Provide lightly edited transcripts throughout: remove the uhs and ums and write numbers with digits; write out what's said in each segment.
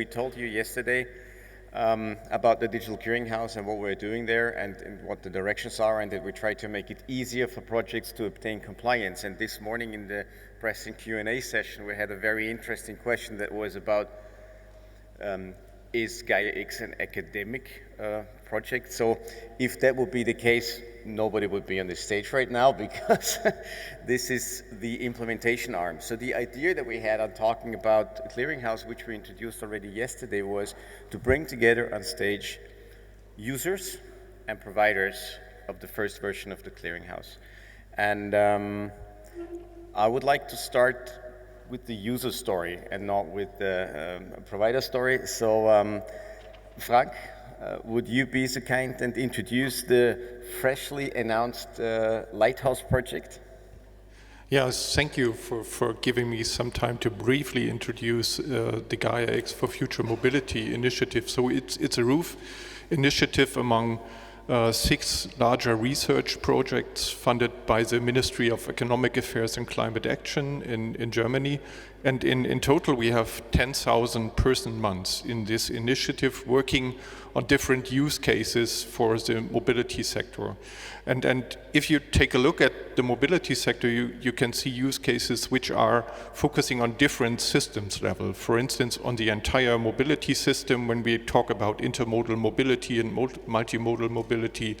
we told you yesterday about the digital clearinghouse and what we're doing there and what the directions are, and that we try to make it easier for projects to obtain compliance. And this morning in the press and Q&A session, we had a very interesting question that was about is Gaia-X an academic project? So if that would be the case, nobody would be on this stage right now, because this is the implementation arm. So the idea that we had on talking about clearinghouse, which we introduced already yesterday, was to bring together on stage users and providers of the first version of the clearinghouse. And I would like to start with the user story and not with the provider story. So Frank, would you be so kind and introduce the freshly announced Lighthouse project? Yes, thank you for giving me some time to briefly introduce the Gaia-X for Future Mobility initiative. So it's a roof initiative among 6 larger research projects funded by the Ministry of Economic Affairs and Climate Action in Germany. And in total, we have 10,000 person months in this initiative working on different use cases for the mobility sector. And if you take a look at the mobility sector, you can see use cases which are focusing on different systems level. For instance, on the entire mobility system, when we talk about intermodal mobility and multimodal mobility,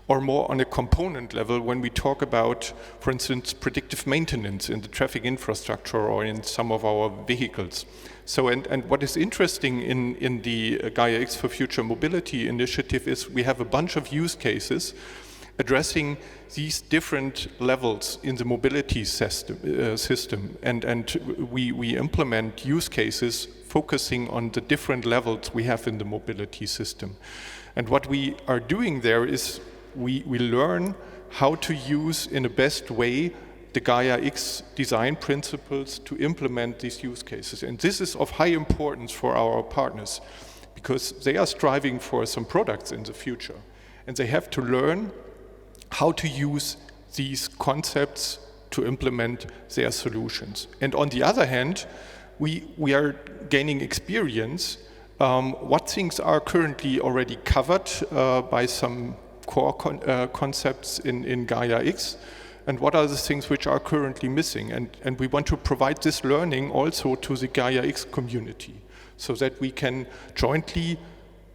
or more on a component level when we talk about, for instance, predictive maintenance in the traffic infrastructure or in some of our vehicles. So, and what is interesting in the Gaia-X for Future Mobility initiative is we have a bunch of use cases addressing these different levels in the mobility system. And we implement use cases focusing on the different levels we have in the mobility system. And what we are doing there is we learn how to use in the best way the Gaia-X design principles to implement these use cases. And this is of high importance for our partners because they are striving for some products in the future. And they have to learn how to use these concepts to implement their solutions. And on the other hand, we are gaining experience what things are currently already covered by some core concepts in Gaia-X, and what are the things which are currently missing. And we want to provide this learning also to the Gaia-X community so that we can jointly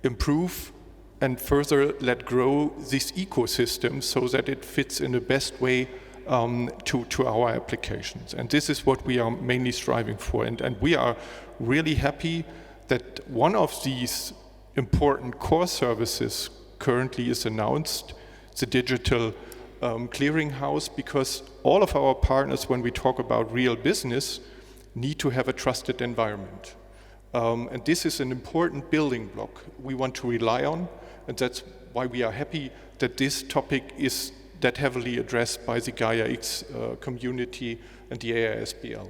improve and further let grow this ecosystem so that it fits in the best way to our applications. And this is what we are mainly striving for. And we are really happy that one of these important core services currently is announced, the digital clearinghouse, because all of our partners, when we talk about real business, need to have a trusted environment. And this is an important building block we want to rely on, and that's why we are happy that this topic is that heavily addressed by the Gaia-X community and the AISBL.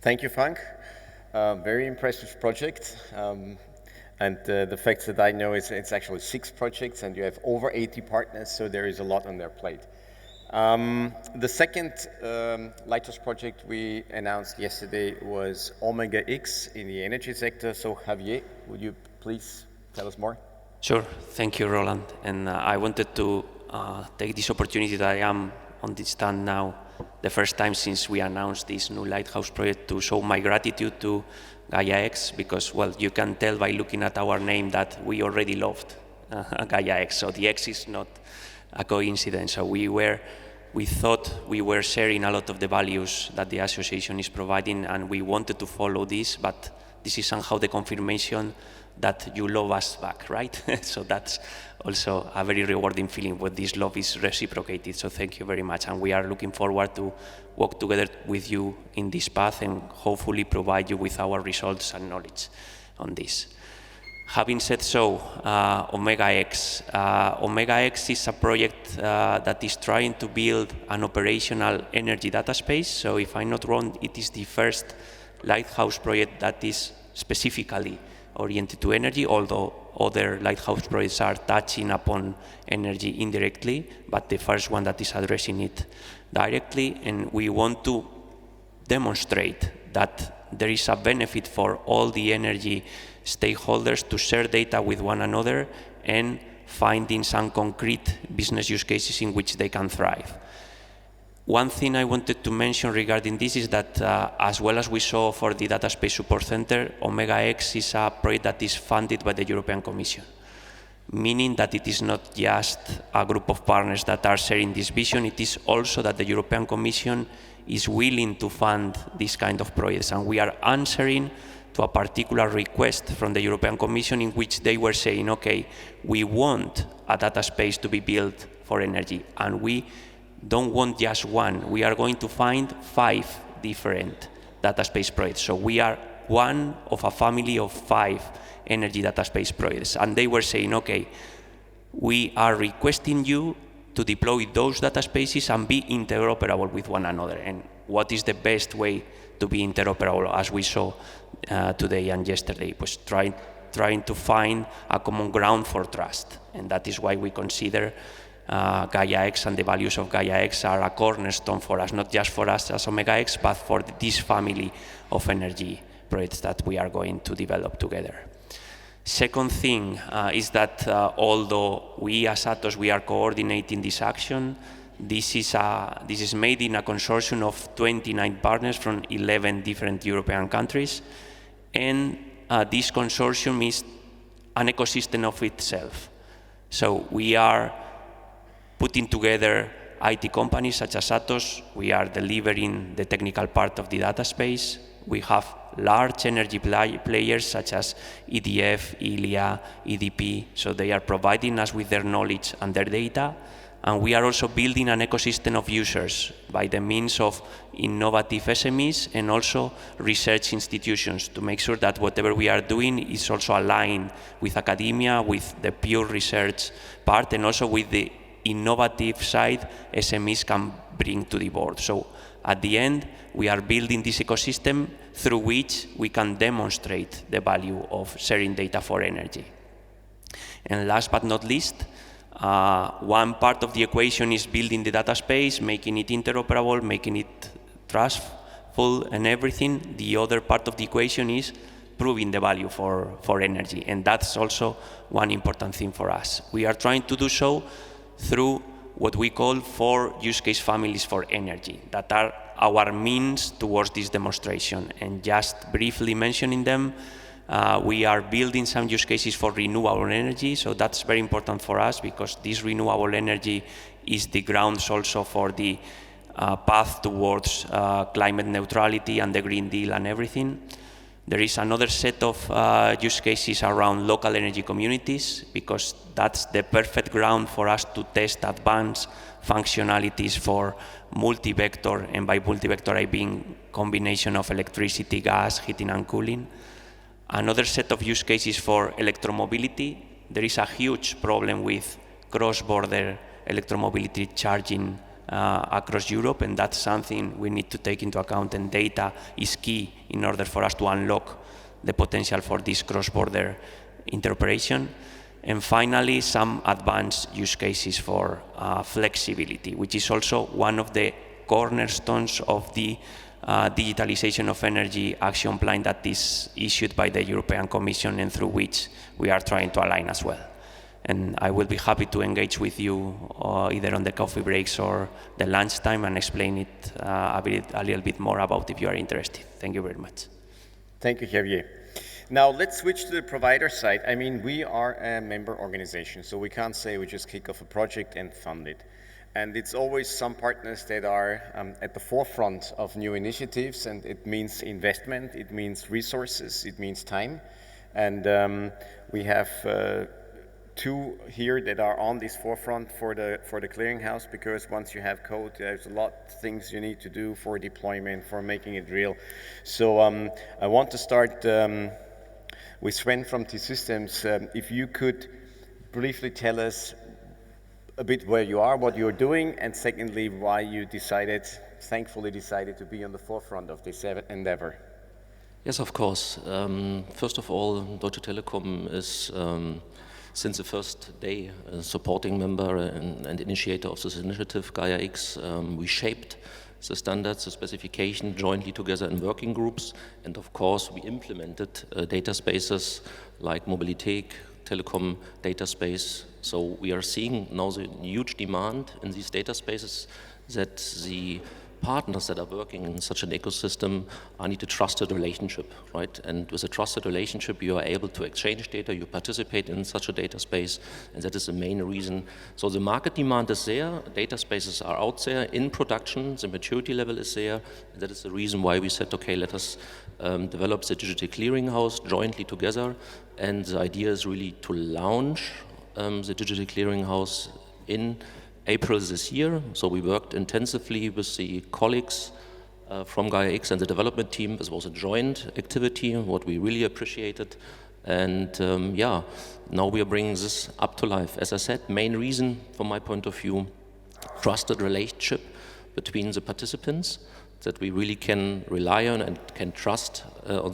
Thank you, Frank. Very impressive project. And the fact that I know is it's actually 6 projects and you have over 80 partners, so there is a lot on their plate. The second Lighthouse project we announced yesterday was Omega-X in the energy sector. So Javier, would you please tell us more? Sure, thank you, Roland. And I wanted to take this opportunity that I am on this stand now, the first time since we announced this new Lighthouse project, to show my gratitude to Gaia-X, because, well, you can tell by looking at our name that we already loved Gaia-X. So the X is not a coincidence. So we thought we were sharing a lot of the values that the association is providing, and we wanted to follow this, but this is somehow the confirmation that you love us back, right? So that's also a very rewarding feeling when this love is reciprocated. So thank you very much. And we are looking forward to work together with you in this path and hopefully provide you with our results and knowledge on this. Having said so, Omega-X. Omega-X is a project that is trying to build an operational energy data space. So if I'm not wrong, it is the first Lighthouse project that is specifically oriented to energy, although other Lighthouse projects are touching upon energy indirectly, but the first one that is addressing it directly. And we want to demonstrate that there is a benefit for all the energy stakeholders to share data with one another and finding some concrete business use cases in which they can thrive. One thing I wanted to mention regarding this is that as well as we saw for the Data Space Support Center, Gaia-X is a project that is funded by the European Commission, meaning that it is not just a group of partners that are sharing this vision, it is also that the European Commission is willing to fund this kind of projects. And we are answering to a particular request from the European Commission in which they were saying, okay, we want a data space to be built for energy, and we don't want just one. We are going to find 5 different data space projects. So we are one of a family of 5 energy data space projects. And they were saying, okay, we are requesting you to deploy those data spaces and be interoperable with one another. And what is the best way to be interoperable, as we saw today and yesterday, was trying to find a common ground for trust. And that is why we consider Gaia-X and the values of Gaia-X are a cornerstone for us, not just for us as Omega-X, but for this family of energy projects that we are going to develop together. Second thing is that although we as Atos, we are coordinating this action, this is made in a consortium of 29 partners from 11 different European countries, and this consortium is an ecosystem of itself. So we are putting together IT companies such as Atos. We are delivering the technical part of the data space. We have large energy players such as EDF, ILIA, EDP, so they are providing us with their knowledge and their data. And we are also building an ecosystem of users by the means of innovative SMEs and also research institutions to make sure that whatever we are doing is also aligned with academia, with the pure research part, and also with the innovative side SMEs can bring to the board. So at the end, we are building this ecosystem through which we can demonstrate the value of sharing data for energy. And last but not least, one part of the equation is building the data space, making it interoperable, making it trustful and everything. The other part of the equation is proving the value for energy. And that's also one important thing for us. We are trying to do so through what we call 4 use case families for energy that are our means towards this demonstration. And just briefly mentioning them, we are building some use cases for renewable energy, so that's very important for us because this renewable energy is the grounds also for the path towards climate neutrality and the Green Deal and everything. There is another set of use cases around local energy communities because that's the perfect ground for us to test advanced functionalities for multi-vector, and by multi-vector I mean combination of electricity, gas, heating and cooling. Another set of use cases for electromobility. There is a huge problem with cross-border electromobility charging across Europe, and that's something we need to take into account, and data is key in order for us to unlock the potential for this cross-border interoperation. And finally, some advanced use cases for flexibility, which is also one of the cornerstones of the digitalization of energy action plan that is issued by the European Commission and through which we are trying to align as well. And I will be happy to engage with you either on the coffee breaks or the lunchtime and explain it a little bit more about if you are interested. Thank you very much. Thank you, Javier. Now let's switch to the provider side. I mean, we are a member organization, so we can't say we just kick off a project and fund it. And it's always some partners that are at the forefront of new initiatives, and it means investment, it means resources, it means time. And we have 2 here that are on this forefront for the clearinghouse, because once you have code, there's a lot of things you need to do for deployment, for making it real. So I want to start with Sven from T-Systems. If you could briefly tell us a bit where you are, what you're doing, and secondly, why you thankfully decided to be on the forefront of this endeavor. Yes, of course. First of all, Deutsche Telekom is since the first day a supporting member and initiator of this initiative, Gaia-X. We shaped the standards, the specification jointly together in working groups. And of course, we implemented data spaces like Mobilität, Telecom data space. So we are seeing now the huge demand in these data spaces that the partners that are working in such an ecosystem need a trusted relationship, right? And with a trusted relationship, you are able to exchange data, you participate in such a data space, and that is the main reason. So the market demand is there, data spaces are out there in production, the maturity level is there, and that is the reason why we said, okay, let us develop the digital clearinghouse jointly together, and the idea is really to launch the digital clearinghouse in April this year. So we worked intensively with the colleagues from Gaia-X and the development team. This was a joint activity, what we really appreciated. And yeah, now we are bringing this up to life. As I said, main reason from my point of view, trusted relationship between the participants that we really can rely on and can trust on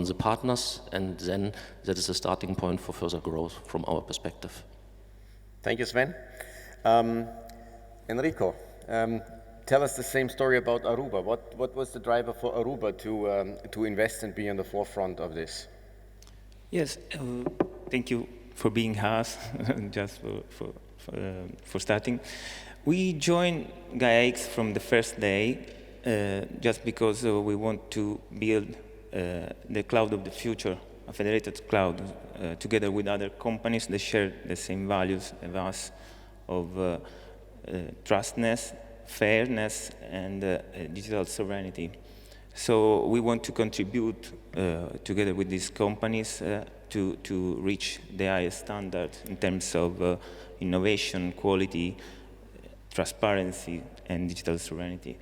the partners, and then that is a starting point for further growth from our perspective. Thank you, Sven. Enrico, tell us the same story about Aruba. What was the driver for Aruba to invest and be on the forefront of this? Yes, thank you for being us, just for starting. We joined Gaia-X from the first day, just because we want to build the cloud of the future, a federated cloud, together with other companies that share the same values as us of trustness, fairness, and digital sovereignty. So we want to contribute together with these companies to reach the highest standard in terms of innovation, quality, transparency, and digital sovereignty.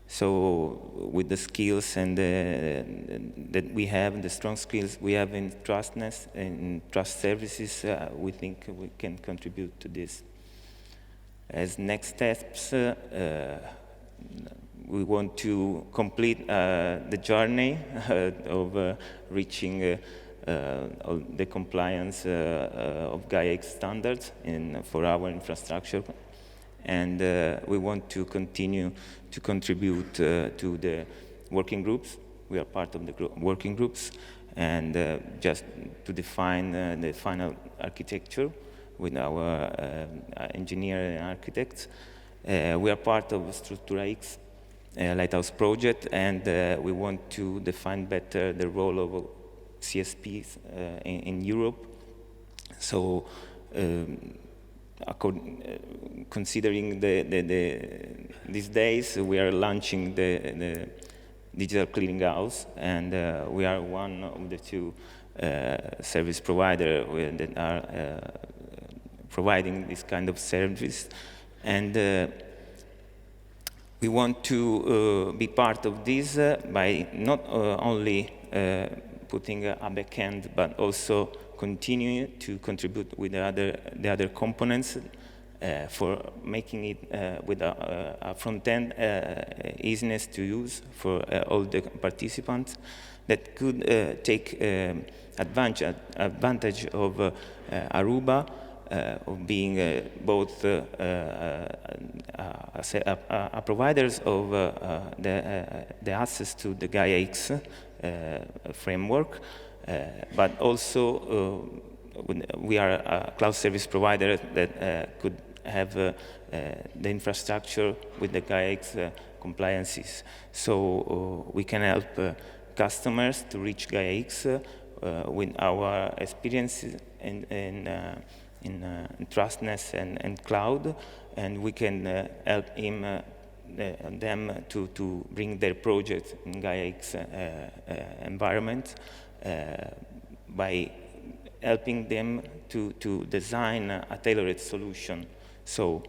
So with the skills and that we have, the strong skills we have in trustness and trust services, we think we can contribute to this. As next steps, we want to complete the journey of reaching the compliance of Gaia-X standards for our infrastructure. And we want to continue to contribute to the working groups. We are part of the working groups, and just to define the final architecture with our engineer and architects. We are part of Trawnicek Lighthouse project, and we want to define better the role of CSPs in Europe. So, considering these days, we are launching the digital clearinghouse, and we are one of the two service providers that are providing this kind of service. And we want to be part of this by not only putting a backend, but also continue to contribute with the other components for making it with a front end easiness to use for all the participants that could take advantage of Aruba, of being both providers of the access to the Gaia-X framework, but also we are a cloud service provider that could have the infrastructure with the Gaia-X compliances. So we can help customers to reach Gaia-X with our experiences in trustness and cloud, and we can help them to bring their projects in Gaia-X environment by helping them to design a tailored solution. So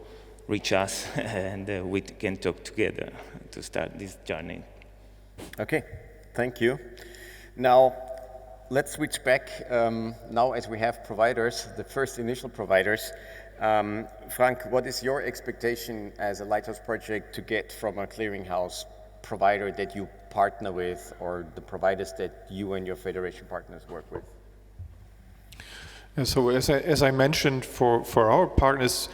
reach us and we can talk together to start this journey. Okay, thank you. Now, let's switch back. Now as we have providers, the first initial providers, Frank, what is your expectation as a Lighthouse project to get from a clearinghouse provider that you partner with, or the providers that you and your federation partners work with? Yeah, so as I mentioned, for our partners,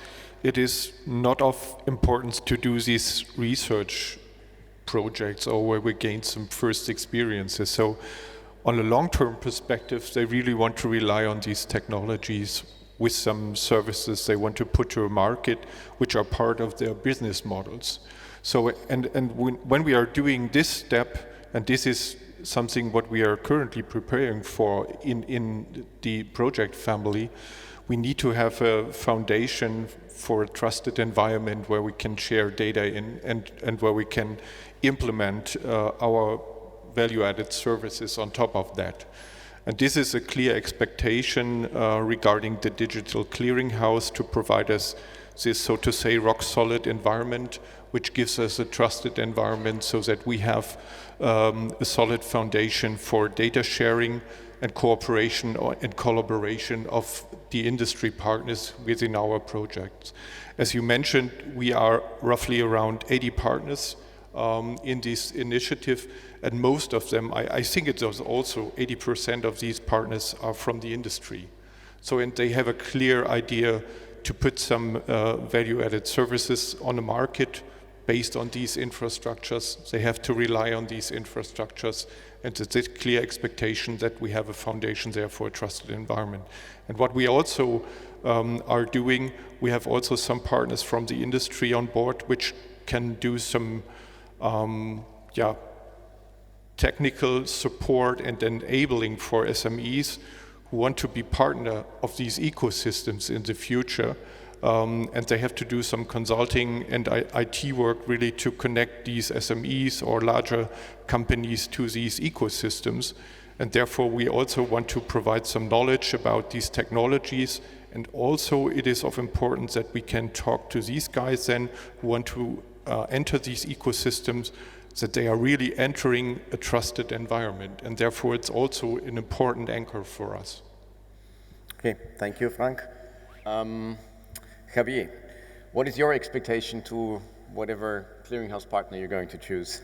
it is not of importance to do these research projects or where we gain some first experiences. So on a long-term perspective, they really want to rely on these technologies with some services they want to put to a market, which are part of their business models. So, and when we are doing this step, and this is something what we are currently preparing for in the project family, we need to have a foundation for a trusted environment where we can share data in and where we can implement our value-added services on top of that. And this is a clear expectation regarding the digital clearinghouse to provide us this, so to say, rock-solid environment, which gives us a trusted environment so that we have a solid foundation for data sharing and cooperation and collaboration of the industry partners within our projects. As you mentioned, we are roughly around 80 partners in this initiative, and most of them, I think it was also 80% of these partners are from the industry. So, and they have a clear idea to put some value-added services on the market based on these infrastructures. They have to rely on these infrastructures, and it's a clear expectation that we have a foundation there for a trusted environment. And what we also are doing, we have also some partners from the industry on board which can do some technical support and enabling for SMEs who want to be partner of these ecosystems in the future. And they have to do some consulting and IT work really to connect these SMEs or larger companies to these ecosystems. And therefore, we also want to provide some knowledge about these technologies. And also, it is of importance that we can talk to these guys then who want to enter these ecosystems, that they are really entering a trusted environment. And therefore, it's also an important anchor for us. Okay, thank you, Frank. Javier, what is your expectation to whatever clearinghouse partner you're going to choose?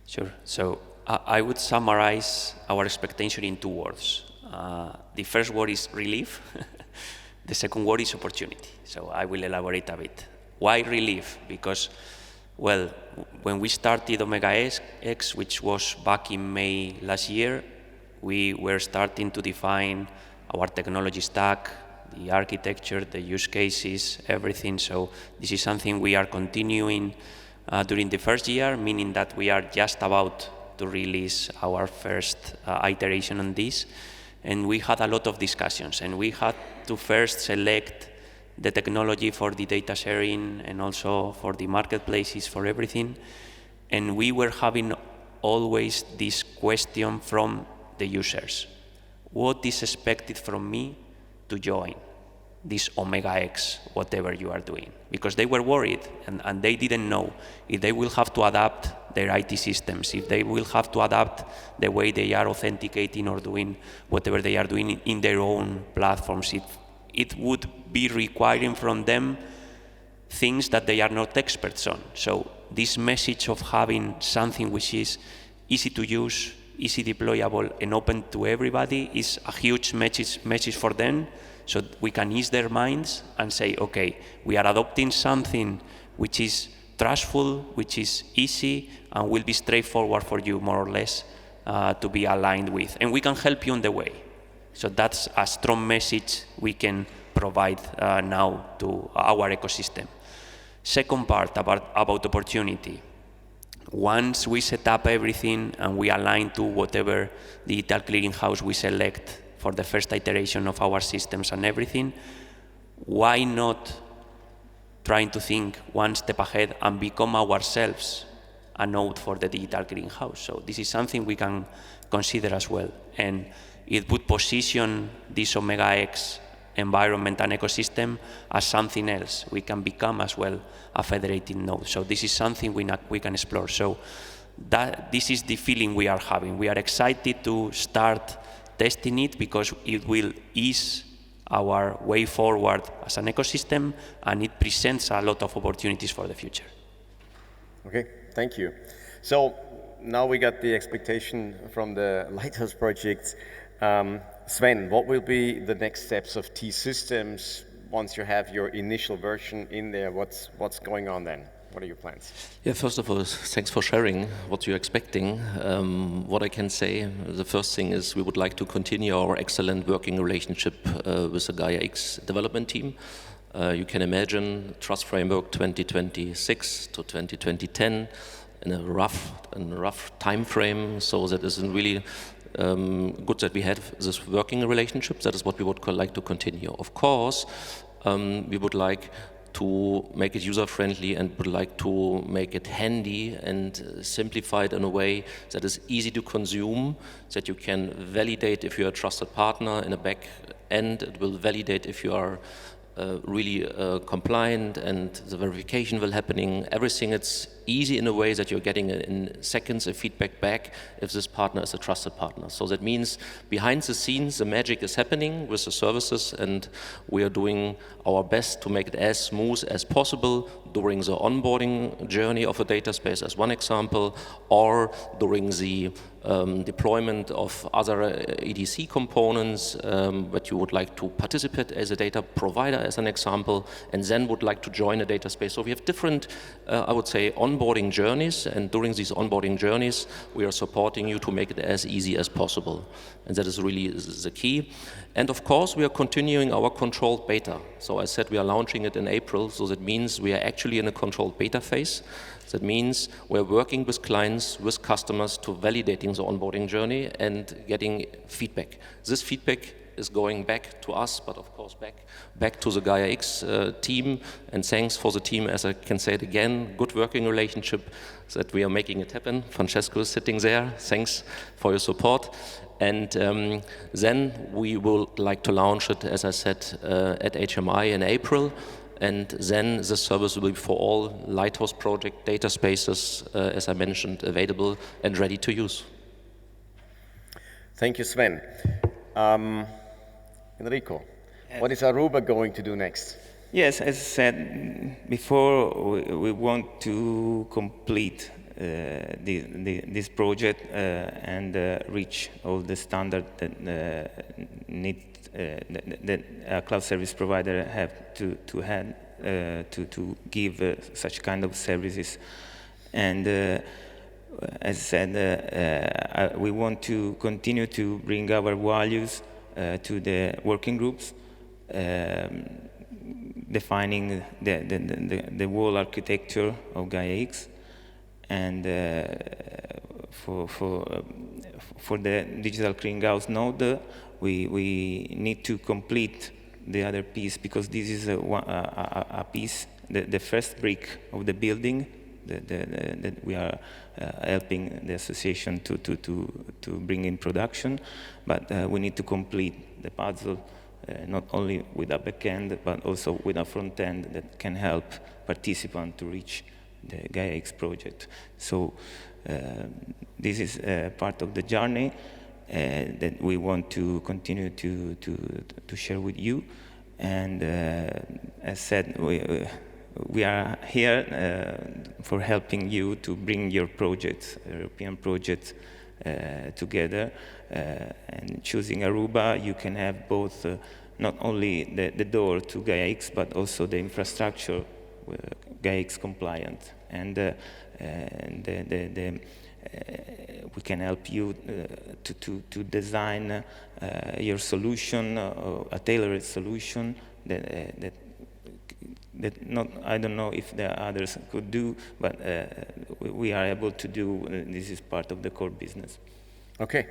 Sure. So I would summarize our expectation in 2 words. The first word is relief. The second word is opportunity. So I will elaborate a bit. Why relief? Because, well, when we started Omega-X, which was back in May last year, we were starting to define our technology stack, the architecture, the use cases, everything. So this is something we are continuing during the first year, meaning that we are just about to release our first iteration on this. And we had a lot of discussions, and we had to first select the technology for the data sharing and also for the marketplaces, for everything. And we were having always this question from the users. What is expected from me to join this Omega-X, whatever you are doing? Because they were worried and they didn't know if they will have to adapt their IT systems, if they will have to adapt the way they are authenticating or doing whatever they are doing in their own platforms. It would be requiring from them things that they are not experts on. So this message of having something which is easy to use, easy deployable, and open to everybody is a huge message for them. So we can ease their minds and say, okay, we are adopting something which is trustful, which is easy, and will be straightforward for you, more or less, to be aligned with. And we can help you on the way. So that's a strong message we can provide now to our ecosystem. Second part about opportunity. Once we set up everything and we align to whatever digital clearinghouse we select for the first iteration of our systems and everything, why not trying to think one step ahead and become ourselves a node for the digital clearinghouse? So this is something we can consider as well. And it would position this Omega-X environment and ecosystem as something else. We can become as well a federated node. So this is something we can explore. So this is the feeling we are having. We are excited to start testing it because it will ease our way forward as an ecosystem, and it presents a lot of opportunities for the future. Okay, thank you. So now we got the expectation from the Lighthouse project. Sven, what will be the next steps of T-Systems? once you have your initial version in there, what's going on then? What are your plans? Yeah, first of all, thanks for sharing what you're expecting. What I can say, the first thing is we would like to continue our excellent working relationship with the Gaia-X development team. You can imagine Trust Framework 2026 to 2010 in a rough time frame, so that is really good that we have this working relationship. That is what we would like to continue. Of course, we would like to make it user-friendly and would like to make it handy and simplify it in a way that is easy to consume, that you can validate if you're a trusted partner in the back end. It will validate if you are really compliant, and the verification will happening. Everything, it's easy in a way that you're getting in seconds a feedback back if this partner is a trusted partner. So that means behind the scenes the magic is happening with the services, and we are doing our best to make it as smooth as possible during the onboarding journey of a data space, as one example, or during the deployment of other EDC components that you would like to participate as a data provider, as an example, and then would like to join a data space. So we have different, I would say, onboarding journeys, and during these onboarding journeys, we are supporting you to make it as easy as possible. And that is really the key. And of course, we are continuing our controlled beta. So I said we are launching it in April, so that means we are actually in a controlled beta phase. That means we're working with clients, with customers to validating the onboarding journey and getting feedback. This feedback is going back to us, but of course back to the Gaia-X team. And thanks for the team, as I can say it again, good working relationship that we are making it happen. Francesco is sitting there. Thanks for your support. And then we will like to launch it, as I said, at HMI in April. And then the service will be for all Lighthouse project data spaces, as I mentioned, available and ready to use. Thank you, Sven. Enrico, what is Aruba going to do next? Yes, as I said before, we want to complete this project and reach all the standards that that a cloud service provider have to give such kind of services. And as I said, we want to continue to bring our values to the working groups, defining the whole architecture of Gaia-X. And for the digital clearinghouse node, we need to complete the other piece, because this is a piece, the first brick of the building that we are helping the association to bring in production. But we need to complete the puzzle, not only with a back end, but also with a front end that can help participants to reach the Gaia-X project. So this is part of the journey that we want to continue to share with you. And as said, we are here for helping you to bring your projects, European projects, together. And choosing Aruba, you can have both not only the door to Gaia-X, but also the infrastructure Gaia-X compliant. And we can help you to design your solution, a tailored solution that not, I don't know if the others could do, but we are able to do. This is part of the core business. Okay.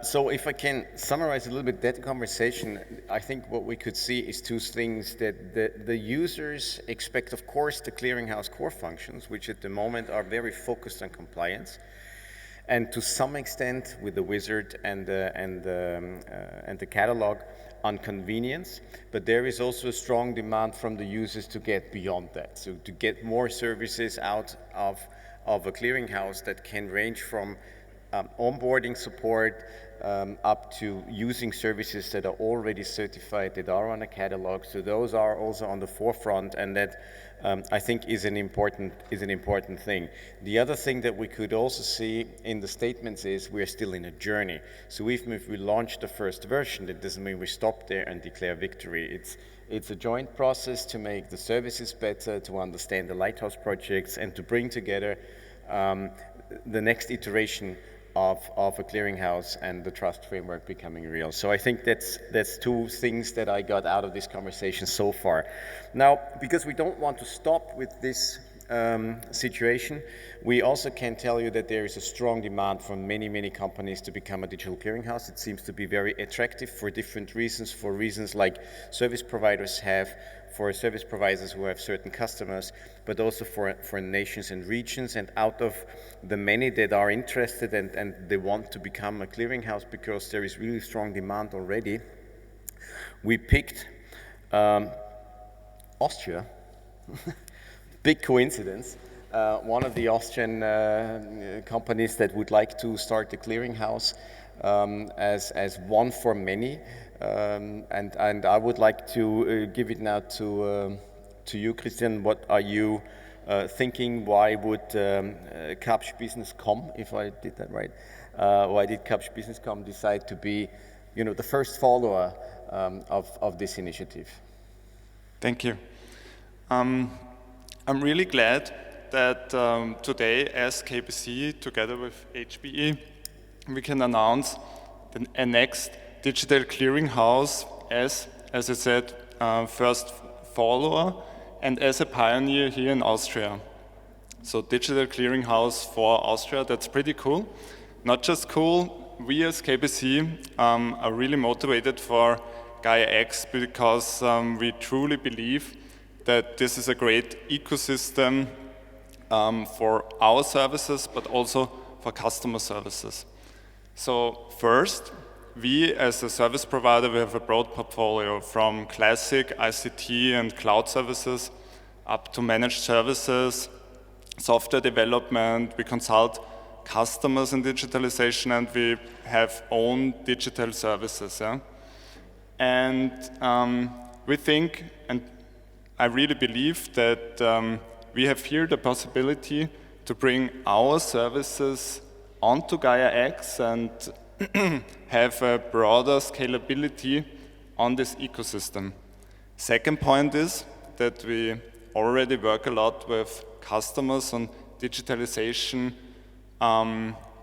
So if I can summarize a little bit that conversation, I think what we could see is two things, that the users expect, of course, the clearinghouse core functions, which at the moment are very focused on compliance, and to some extent with the wizard and the catalog on convenience. But there is also a strong demand from the users to get beyond that, so to get more services out of a clearinghouse that can range from onboarding support, up to using services that are already certified, that are on a catalog. So those are also on the forefront, and that I think is an important thing. The other thing that we could also see in the statements is we're still in a journey. So even if we launched the first version, that doesn't mean we stop there and declare victory. It's a joint process to make the services better, to understand the Lighthouse projects, and to bring together the next iteration of a clearinghouse and the trust framework becoming real. So I think that's two things that I got out of this conversation so far. Now, because we don't want to stop with this situation, we also can tell you that there is a strong demand from many companies to become a digital clearinghouse. It seems to be very attractive for different reasons, for reasons like service providers have, for service providers who have certain customers, but also for nations and regions. And out of the many that are interested and they want to become a clearinghouse because there is really strong demand already, we picked Austria. Big coincidence. One of the Austrian companies that would like to start the clearinghouse as one for many. And I would like to give it now to you, Christian. What are you thinking? Why would K-Businesscom, if I did that right, why did K-Businesscom decide to be, the first follower of this initiative? Thank you. I'm really glad that today, as KBC, together with HPE, we can announce the next digital clearinghouse as I said, first follower and as a pioneer here in Austria. So digital clearinghouse for Austria, that's pretty cool. Not just cool, we as KBC are really motivated for Gaia-X because we truly believe that this is a great ecosystem for our services, but also for customer services. So first, we as a service provider, we have a broad portfolio from classic ICT and cloud services up to managed services, software development. We consult customers in digitalization, and we have own digital services. Yeah? And we think, and I really believe that we have here the possibility to bring our services onto Gaia-X and have a broader scalability on this ecosystem. Second point is that we already work a lot with customers on digitalization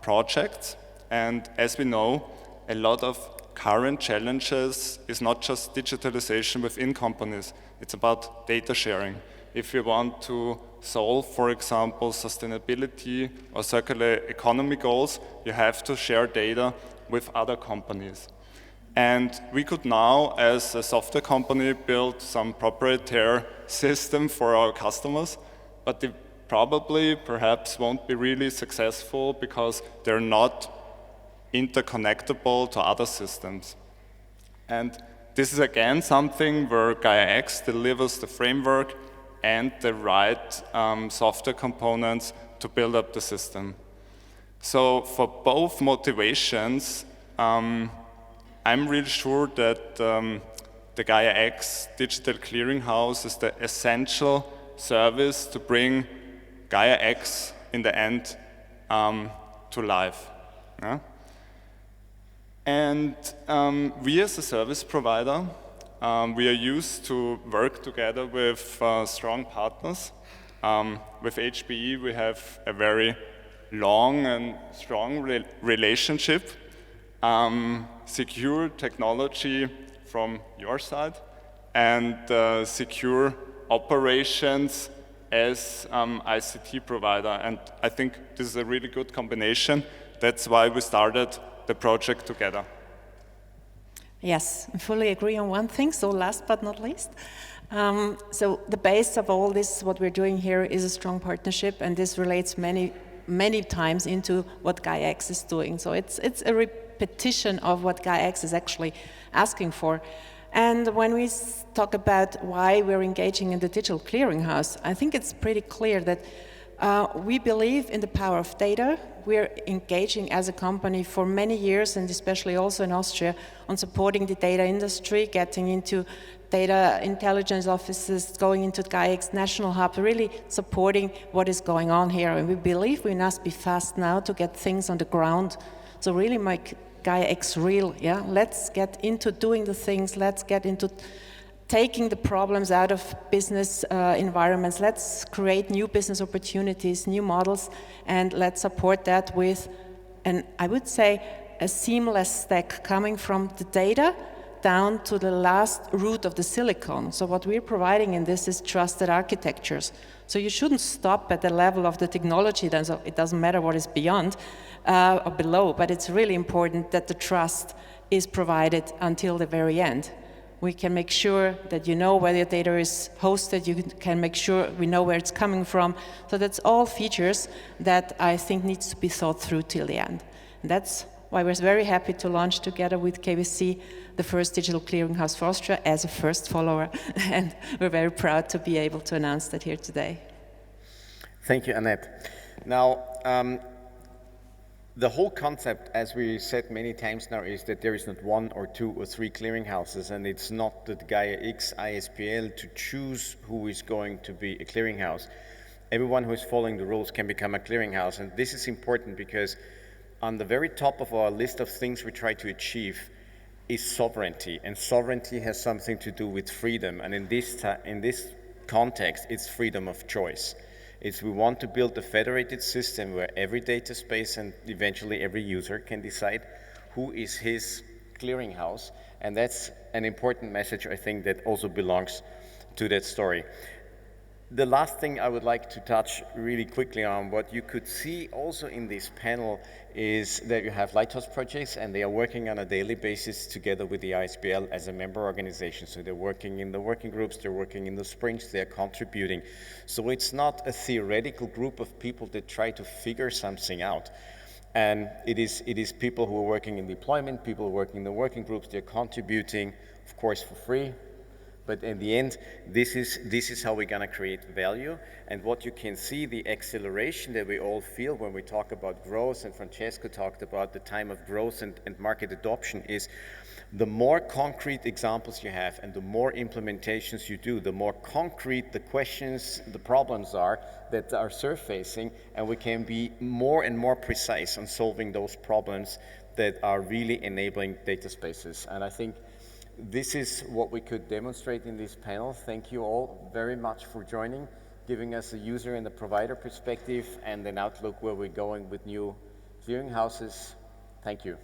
projects. And as we know, a lot of current challenges is not just digitalization within companies, it's about data sharing. If you want to solve, for example, sustainability or circular economy goals, you have to share data with other companies. And we could now, as a software company, build some proprietary system for our customers, but they probably, perhaps, won't be really successful because they're not interconnectable to other systems. And this is again something where Gaia-X delivers the framework and the right software components to build up the system. So for both motivations, I'm really sure that the Gaia-X Digital Clearinghouse is the essential service to bring Gaia-X in the end to life. Yeah? And we as a service provider, we are used to work together with strong partners. With HPE, we have a very long and strong relationship, secure technology from your side, and secure operations as ICT provider. And I think this is a really good combination. That's why we started the project together. Yes, I fully agree on one thing, so last but not least. So the base of all this, what we're doing here, is a strong partnership, and this relates many times into what Gaia-X is doing. So it's a repetition of what Gaia-X is actually asking for. And when we talk about why we're engaging in the digital clearinghouse, I think it's pretty clear that We believe in the power of data. We're engaging as a company for many years, and especially also in Austria, on supporting the data industry, getting into data intelligence offices, going into Gaia-X National Hub, really supporting what is going on here. And we believe we must be fast now to get things on the ground. So really make Gaia-X real, yeah? Let's get into doing the things, let's get into taking the problems out of business environments. Let's create new business opportunities, new models, and let's support that with, and I would say, a seamless stack coming from the data down to the last root of the silicon. So what we're providing in this is trusted architectures. So you shouldn't stop at the level of the technology, then so it doesn't matter what is beyond or below, but it's really important that the trust is provided until the very end. We can make sure that you know where your data is hosted, you can make sure we know where it's coming from. So that's all features that I think needs to be thought through till the end. And that's why we're very happy to launch together with KBC the first digital clearinghouse for Austria as a first follower. And we're very proud to be able to announce that here today. Thank you, Annette. Now, the whole concept, as we said many times now, is that there is not 1 or 2 or 3 clearinghouses, and it's not the Gaia-X ISPL to choose who is going to be a clearinghouse. Everyone who is following the rules can become a clearinghouse, and this is important because on the very top of our list of things we try to achieve is sovereignty, and sovereignty has something to do with freedom, and in this context, it's freedom of choice. We want to build a federated system where every data space and eventually every user can decide who is his clearinghouse, and that's an important message, I think, that also belongs to that story. The last thing I would like to touch really quickly on, what you could see also in this panel is that you have lighthouse projects, and they are working on a daily basis together with the ISPL as a member organization. So they're working in the working groups, they're working in the sprints, they're contributing. So it's not a theoretical group of people that try to figure something out. And it is people who are working in deployment, people who are working in the working groups, they're contributing, of course, for free. But in the end, this is how we're going to create value. And what you can see, the acceleration that we all feel when we talk about growth, and Francesco talked about the time of growth and market adoption, is the more concrete examples you have and the more implementations you do, the more concrete the questions, the problems are that are surfacing, and we can be more and more precise on solving those problems that are really enabling data spaces. And I think this is what we could demonstrate in this panel. Thank you all very much for joining, giving us a user and a provider perspective and an outlook where we're going with new clearinghouses. Thank you.